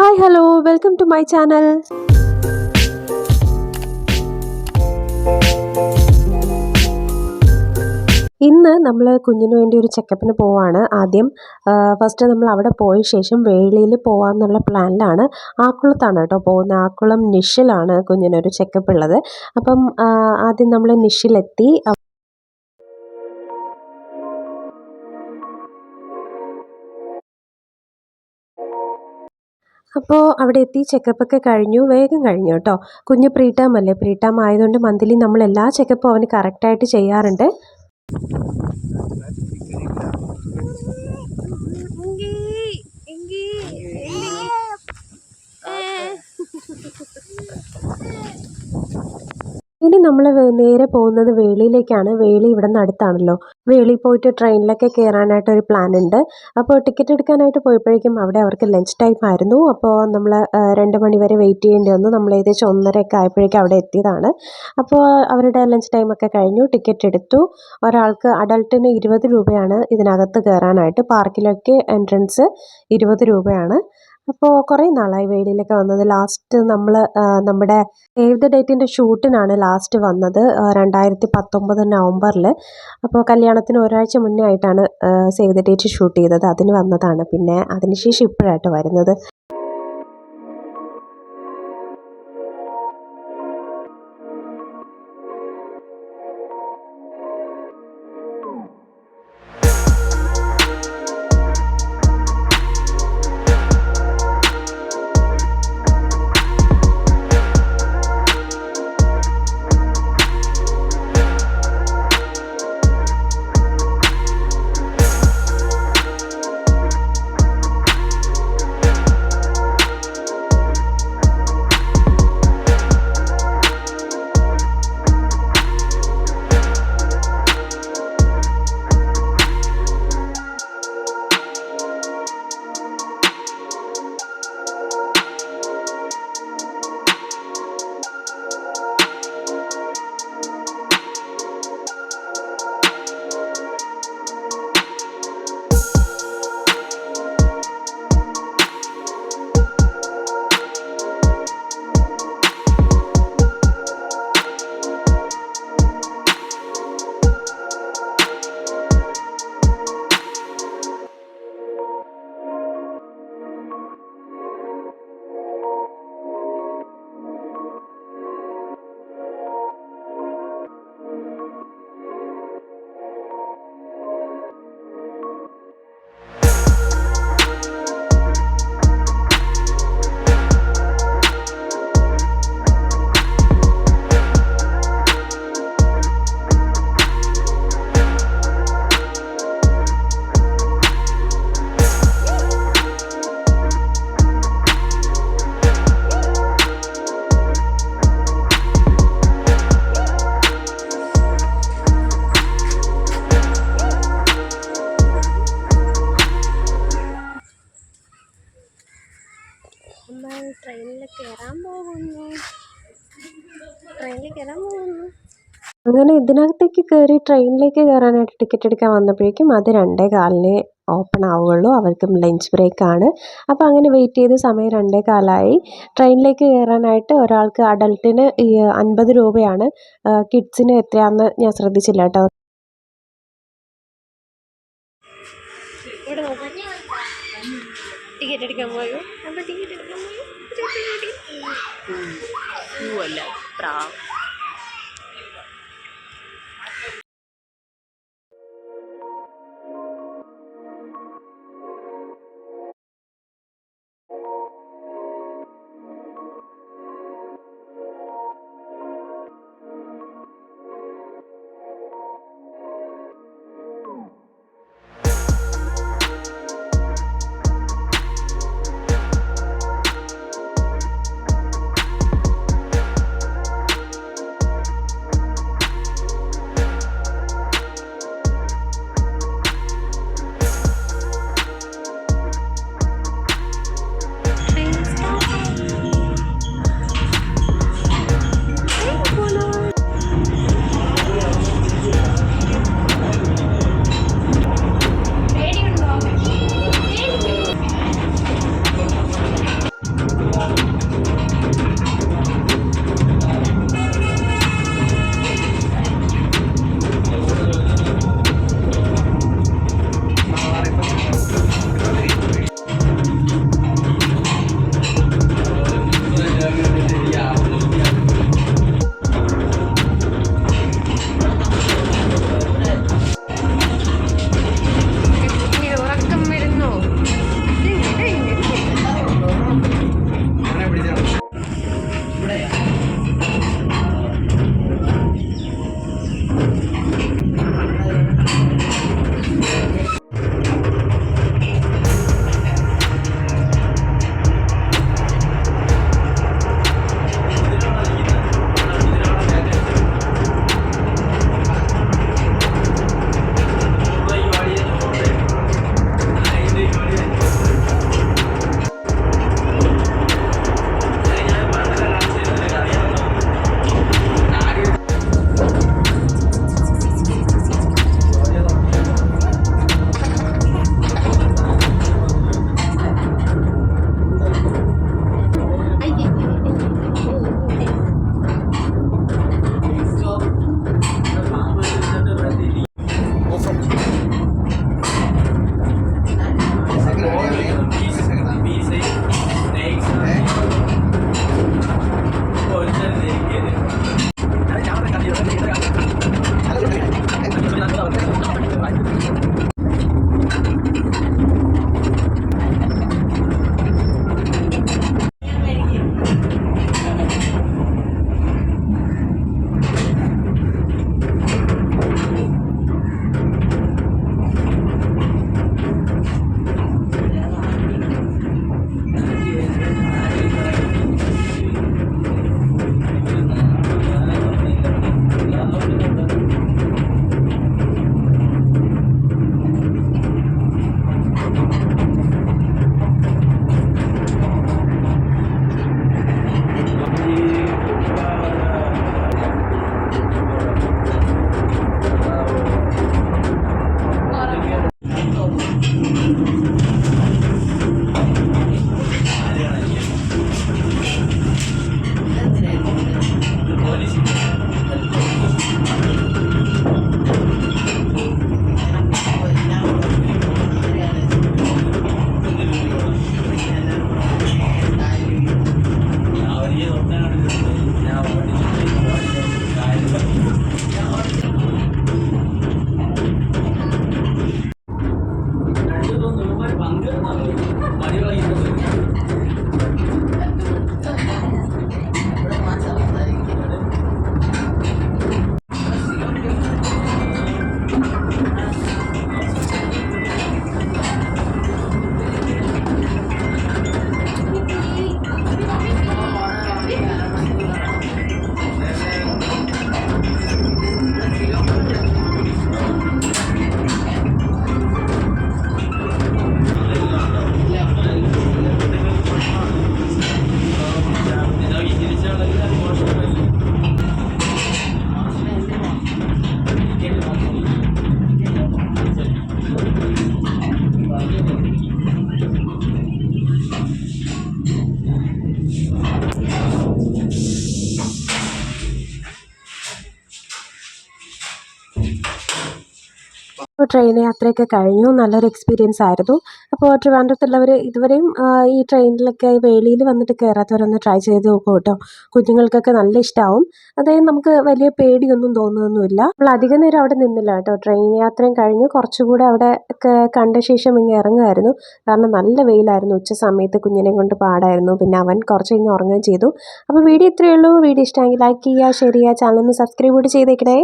Hi hello welcome to my channel. ഇന്ന് നമ്മൾ കുഞ്ഞിന് വേണ്ടി ഒരു ചെക്കപ്പിന് പോവാണ്. ഫസ്റ്റ് നമ്മൾ അവിടെ പോയ ശേഷം വേളിയിൽ പോകാമെന്നുള്ള പ്ലാനിലാണ്. ആക്കുളത്താണ് കേട്ടോ പോകുന്നത്. ആക്കുളം നിഷിലാണ് കുഞ്ഞിനൊരു ചെക്കപ്പ് ഉള്ളത്. ആദ്യം നമ്മൾ നിഷിലെത്തി. അപ്പോൾ അവിടെ എത്തി ചെക്കപ്പൊക്കെ കഴിഞ്ഞു, വേഗം കഴിഞ്ഞു കേട്ടോ. കുഞ്ഞ് പ്രീ ടേം അല്ലേ, പ്രീ ടേം ആയതുകൊണ്ട് മന്ത്ലി നമ്മൾ എല്ലാ ചെക്കപ്പും അവന് കറക്റ്റായിട്ട് ചെയ്യാറുണ്ട്. ഇനി നമ്മൾ നേരെ പോകുന്നത് വേളിയിലേക്കാണ്. വേളി ഇവിടെ നിന്ന് അടുത്താണല്ലോ. വേളി പോയിട്ട് ട്രെയിനിലൊക്കെ കയറാനായിട്ട് ഒരു പ്ലാൻ ഉണ്ട്. അപ്പോൾ ടിക്കറ്റ് എടുക്കാനായിട്ട് പോയപ്പോഴേക്കും അവിടെ അവർക്ക് ലഞ്ച് ടൈം ആയിരുന്നു. അപ്പോൾ നമ്മൾ 2 മണി വരെ വെയിറ്റ് ചെയ്യേണ്ടി വന്നു. നമ്മൾ ഏകദേശം 1:30 ആയപ്പോഴേക്കും അവിടെ എത്തിയതാണ്. അപ്പോൾ അവരുടെ ലഞ്ച് ടൈമൊക്കെ കഴിഞ്ഞു. ടിക്കറ്റ് എടുത്തു. ഒരാൾക്ക് അഡൾട്ടിന് 20 രൂപയാണ് ഇതിനകത്ത് കയറാനായിട്ട്. പാർക്കിലൊക്കെ എൻട്രൻസ് 20 രൂപയാണ്. അപ്പോൾ കുറേ നാളായി വേളിയിലൊക്കെ വന്നത്. ലാസ്റ്റ് നമ്മൾ നമ്മുടെ സേവ് ദ ഡേറ്റിൻ്റെ ഷൂട്ടിനാണ് ലാസ്റ്റ് വന്നത്, 2019 നവംബറിൽ. അപ്പോൾ കല്യാണത്തിന് ഒരാഴ്ച മുന്നേ ആയിട്ടാണ് സേവ് ദ ഡേറ്റ് ഷൂട്ട് ചെയ്തത്. അതിന് വന്നതാണ്. പിന്നെ അതിനുശേഷം ഇപ്പോഴായിട്ട് വരുന്നത്. ട്രെയിനിൽ കയറാൻ പോകുന്നു. അങ്ങനെ ഇതിനകത്തേക്ക് കയറി ട്രെയിനിലേക്ക് കയറാനായിട്ട് ടിക്കറ്റ് എടുക്കാൻ വന്നപ്പോഴേക്കും അത് 2:15 ഓപ്പൺ ആവുകയുള്ളൂ. അവർക്കും ലഞ്ച് ബ്രേക്കാണ്. അപ്പോൾ അങ്ങനെ വെയിറ്റ് ചെയ്ത് സമയം 2:15 ട്രെയിനിലേക്ക് കയറാനായിട്ട് ഒരാൾക്ക് അഡൾട്ടിന് 50 രൂപയാണ്. കിഡ്സിന് എത്രയാണെന്ന് ഞാൻ ശ്രദ്ധിച്ചില്ല കേട്ടോ. ടിക്കറ്റ് എടുക്കാൻ പോയോ? അപ്പോൾ ടിക്കറ്റ് എടുക്കാൻ പോയോ? അല്ല പ്രാവ്. ട്രെയിൻ യാത്രയൊക്കെ കഴിഞ്ഞു. നല്ലൊരു എക്സ്പീരിയൻസ് ആയിരുന്നു. അപ്പോൾ ട്രിവാൻഡ്രത്തുള്ളവർ ഇതുവരെയും ഈ ട്രെയിനിലൊക്കെ വേളിയിൽ വന്നിട്ട് കയറാത്തവരൊന്ന് ട്രൈ ചെയ്ത് നോക്കൂ കേട്ടോ. കുഞ്ഞുങ്ങൾക്കൊക്കെ നല്ല ഇഷ്ടമാവും. അതായത് നമുക്ക് വലിയ പേടിയൊന്നും തോന്നുന്നൊന്നുമില്ല. നമ്മൾ അധികം നേരം അവിടെ നിന്നില്ല കേട്ടോ. ട്രെയിൻ യാത്രയും കഴിഞ്ഞ് കുറച്ചുകൂടെ അവിടെ കണ്ട ശേഷം ഇങ്ങ് ഇറങ്ങുമായിരുന്നു. കാരണം നല്ല വെയിലായിരുന്നു. ഉച്ച സമയത്ത് കുഞ്ഞിനെ കൊണ്ട് പാടായിരുന്നു. പിന്നെ അവൻ കുറച്ച് കഴിഞ്ഞ് ഉറങ്ങുകയും ചെയ്തു. അപ്പോൾ വീഡിയോ ഇത്രയേ ഉള്ളൂ. വീഡിയോ ഇഷ്ടമെങ്കിൽ ലൈക്ക് ചെയ്യുക, ഷെയർ ചെയ്യുക, ചാനൽ ഒന്ന് സബ്സ്ക്രൈബ് കൂടി ചെയ്തേക്കണേ.